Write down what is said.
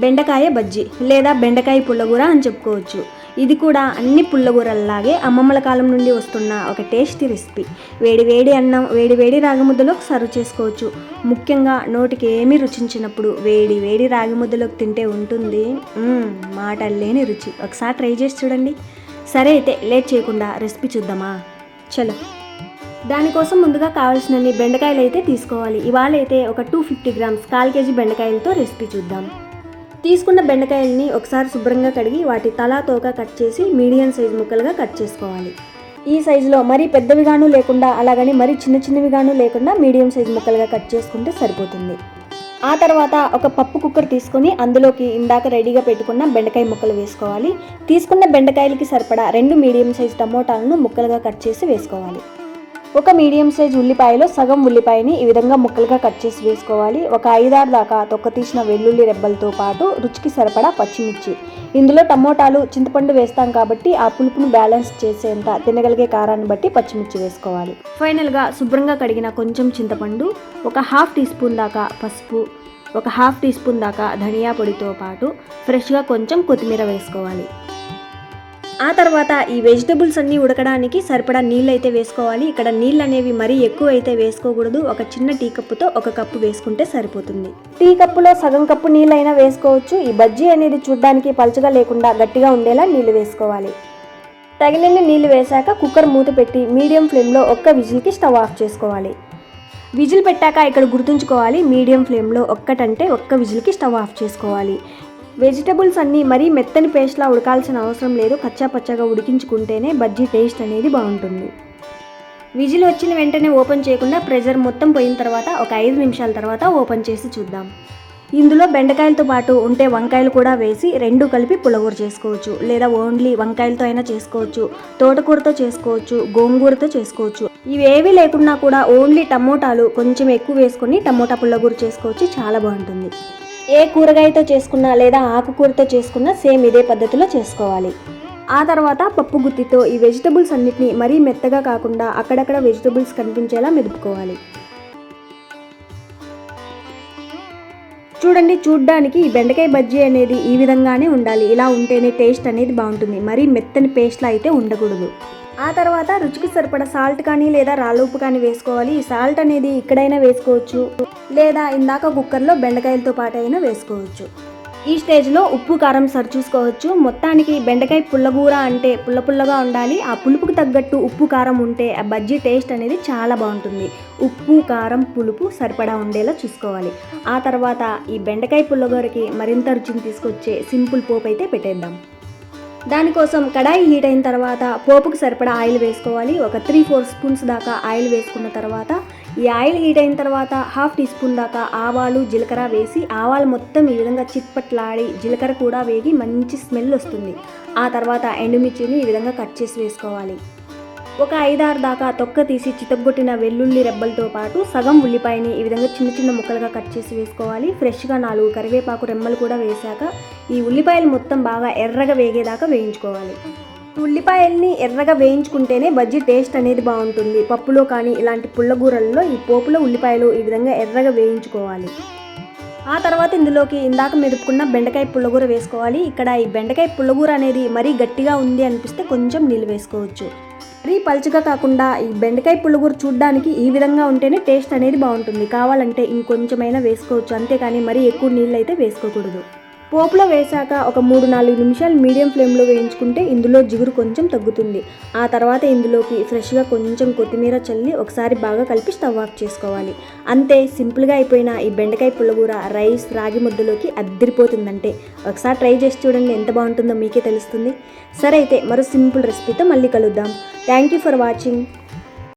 బెండకాయ బజ్జీ లేదా బెండకాయ పుల్లగూర అని చెప్పుకోవచ్చు. ఇది కూడా అన్ని పుల్లగూరల్లాగే అమ్మమ్మల కాలం నుండి వస్తున్న ఒక టేస్టీ రెసిపీ. వేడి అన్నం వేడి రాగి ముద్దలోకి సర్వ్ చేసుకోవచ్చు. ముఖ్యంగా నోటికి ఏమీ రుచించినప్పుడు వేడి రాగి ముద్దలోకి తింటే ఉంటుంది మాటలు లేని రుచి. ఒకసారి ట్రై చేసి చూడండి. సరే అయితే లేట్ చేయకుండా రెసిపీ చూద్దామా? చలో. దానికోసం ముందుగా కావాల్సినన్ని బెండకాయలు అయితే తీసుకోవాలి. ఇవాళ అయితే ఒక 250 గ్రామ్స్ 1/4 కేజీ బెండకాయలతో రెసిపీ చూద్దాం. తీసుకున్న బెండకాయల్ని ఒకసారి శుభ్రంగా కడిగి వాటి తలా తోక కట్ చేసి మీడియం సైజు ముక్కలుగా కట్ చేసుకోవాలి. ఈ సైజులో మరీ పెద్దవిగాను లేకుండా అలాగని మరీ చిన్నవిగాను లేకుండా మీడియం సైజు ముక్కలుగా కట్ చేసుకుంటే సరిపోతుంది. ఆ తర్వాత ఒక పప్పు కుక్కర్ తీసుకొని అందులోకి ఇందాక రెడీగా పెట్టుకున్న బెండకాయ ముక్కలు వేసుకోవాలి. తీసుకున్న బెండకాయలకి సరిపడా 2 మీడియం సైజు టమోటాలను ముక్కలుగా కట్ చేసి వేసుకోవాలి. ఒక మీడియం సైజు ఉల్లిపాయలో సగం ఉల్లిపాయని ఈ విధంగా ముక్కలుగా కట్ చేసి వేసుకోవాలి. ఒక 5-6 దాకా తొక్క తీసిన వెల్లుల్లి రెబ్బలతో పాటు రుచికి సరిపడా పచ్చిమిర్చి. ఇందులో టమోటాలు చింతపండు వేస్తాం కాబట్టి ఆ పులుపును బ్యాలెన్స్ చేసేంత తినగలిగే కారాన్ని బట్టి పచ్చిమిర్చి వేసుకోవాలి. ఫైనల్గా శుభ్రంగా కడిగిన కొంచెం చింతపండు, ఒక 1/2 టీ స్పూన్ దాకా పసుపు, ఒక 1/2 టీ స్పూన్ దాకా ధనియా పొడితో పాటు ఫ్రెష్గా కొంచెం కొత్తిమీర వేసుకోవాలి. ఆ తర్వాత ఈ వెజిటబుల్స్ అన్నీ ఉడకడానికి సరిపడా నీళ్ళు అయితే వేసుకోవాలి. ఇక్కడ నీళ్ళు అనేవి మరీ ఎక్కువ అయితే వేసుకోకూడదు. ఒక చిన్న టీ కప్పుతో 1 కప్పు వేసుకుంటే సరిపోతుంది. టీ కప్పులో సగం కప్పు నీళ్ళైనా వేసుకోవచ్చు. ఈ బజ్జీ అనేది చూడడానికి పలుచగా లేకుండా గట్టిగా ఉండేలా నీళ్ళు వేసుకోవాలి. తగినన్ని నీళ్ళు వేశాక కుక్కర్ మూత పెట్టి మీడియం ఫ్లేమ్లో 1 విజిల్కి స్టవ్ ఆఫ్ చేసుకోవాలి. విజిల్ పెట్టాక ఇక్కడ గుర్తుంచుకోవాలి, మీడియం ఫ్లేమ్లో 1 విజిల్కి స్టవ్ ఆఫ్ చేసుకోవాలి. వెజిటబుల్స్ అన్నీ మరీ మెత్తని పేస్ట్లా ఉడకాల్సిన అవసరం లేదు. కచ్చా పచ్చగా ఉడికించుకుంటేనే బజ్జీ టేస్ట్ అనేది బాగుంటుంది. విజిల్ వచ్చిన వెంటనే ఓపెన్ చేయకుండా ప్రెషర్ మొత్తం పోయిన తర్వాత ఒక 5 నిమిషాల తర్వాత ఓపెన్ చేసి చూద్దాం. ఇందులో బెండకాయలతో పాటు ఉంటే వంకాయలు కూడా వేసి 2 కలిపి పుల్లగూర చేసుకోవచ్చు. లేదా ఓన్లీ వంకాయలతో అయినా చేసుకోవచ్చు, తోటకూరతో చేసుకోవచ్చు, గోంగూరతో చేసుకోవచ్చు. ఇవేవి లేకున్నా కూడా ఓన్లీ టమోటాలు కొంచెం ఎక్కువ వేసుకొని టమోటా పుల్లగూర చేసుకోవచ్చు. చాలా బాగుంటుంది. ఏ కూరగాయతో చేసుకున్నా లేదా ఆకుకూరతో చేసుకున్నా సేమ్ ఇదే పద్ధతిలో చేసుకోవాలి. ఆ తర్వాత పప్పు గుత్తితో ఈ వెజిటబుల్స్ అన్నిటిని మరీ మెత్తగా కాకుండా అక్కడక్కడ వెజిటబుల్స్ కనిపించేలా మెదుపుకోవాలి. చూడండి, చూడ్డానికి ఈ బెండకాయ బజ్జీ అనేది ఈ విధంగానే ఉండాలి. ఇలా ఉంటేనే టేస్ట్ అనేది బాగుంటుంది. మరీ మెత్తని పేస్ట్లా అయితే ఉండకూడదు. ఆ తర్వాత రుచికి సరిపడా సాల్ట్ కానీ లేదా రాళ్ళ ఉప్పు కానీ వేసుకోవాలి. ఈ సాల్ట్ అనేది ఇక్కడైనా వేసుకోవచ్చు లేదా ఇందాక కుక్కర్లో బెండకాయలతో పాటు అయినా వేసుకోవచ్చు. ఈ స్టేజ్లో ఉప్పు కారం సరి చూసుకోవచ్చు. మొత్తానికి బెండకాయ పుల్లగూర అంటే పుల్లగా ఉండాలి. ఆ పులుపుకు తగ్గట్టు ఉప్పు కారం ఉంటే ఆ బజ్జీ టేస్ట్ అనేది చాలా బాగుంటుంది. ఉప్పు కారం పులుపు సరిపడా ఉండేలా చూసుకోవాలి. ఆ తర్వాత ఈ బెండకాయ పుల్లగూరకి మరింత రుచిని తీసుకొచ్చే సింపుల్ పోపు అయితే పెట్టేద్దాం. దానికోసం కడాయి హీట్ అయిన తర్వాత పోపుకు సరిపడా ఆయిల్ వేసుకోవాలి. ఒక 3-4 స్పూన్స్ దాకా ఆయిల్ వేసుకున్న తర్వాత ఈ ఆయిల్ హీట్ అయిన తర్వాత 1/2 టీ స్పూన్ దాకా ఆవాలు జీలకర్ర వేసి ఆవాలు మొత్తం ఈ విధంగా చిట్పట్లాడి జీలకర్ర కూడా వేగి మంచి స్మెల్ వస్తుంది. ఆ తర్వాత ఎండుమిర్చిని ఈ విధంగా కట్ చేసి వేసుకోవాలి. ఒక 5-6 దాకా తొక్క తీసి చితగ్గొట్టిన వెల్లుల్లి రెబ్బలతో పాటు సగం ఉల్లిపాయని ఈ విధంగా చిన్న ముక్కలుగా కట్ చేసి వేసుకోవాలి. ఫ్రెష్గా 4 కరివేపాకు రెమ్మలు కూడా వేశాక ఈ ఉల్లిపాయలు మొత్తం బాగా ఎర్రగా వేగేదాకా వేయించుకోవాలి. ఉల్లిపాయల్ని ఎర్రగా వేయించుకుంటేనే బజ్జీ టేస్ట్ అనేది బాగుంటుంది. పప్పులో కానీ ఇలాంటి పుల్లగూరల్లో ఈ పోపులో ఉల్లిపాయలు ఈ విధంగా ఎర్రగా వేయించుకోవాలి. ఆ తర్వాత ఇందులోకి ఇందాక మెదుపుకున్న బెండకాయ పుల్లగూర వేసుకోవాలి. ఇక్కడ ఈ బెండకాయ పుల్లగూర అనేది మరీ గట్టిగా ఉంది అనిపిస్తే కొంచెం నీళ్ళు వేసుకోవచ్చు. మరీ పలుచగా కాకుండా ఈ బెండకాయ పుల్లగూర చూడడానికి ఈ విధంగా ఉంటేనే టేస్ట్ అనేది బాగుంటుంది. కావాలంటే ఇంకొంచెమైనా వేసుకోవచ్చు, అంతేకాని మరీ ఎక్కువ నీళ్ళు అయితే వేసుకోకూడదు. పోపులో వేశాక ఒక 3-4 నిమిషాలు మీడియం ఫ్లేమ్లో వేయించుకుంటే ఇందులో జిగురు కొంచెం తగ్గుతుంది. ఆ తర్వాత ఇందులోకి ఫ్రెష్గా కొంచెం కొత్తిమీర చల్లి ఒకసారి బాగా కలిపి స్టవ్ ఆఫ్ చేసుకోవాలి. అంతే, సింపుల్గా అయిపోయిన ఈ బెండకాయ పుల్లగూర రైస్ రాగి ముద్దలోకి అద్దరిపోతుందంటే. ఒకసారి ట్రై చేసి చూడండి, ఎంత బాగుంటుందో మీకే తెలుస్తుంది. సరే అయితే మరో సింపుల్ రెసిపీతో మళ్ళీ కలుద్దాం. Thank you for watching.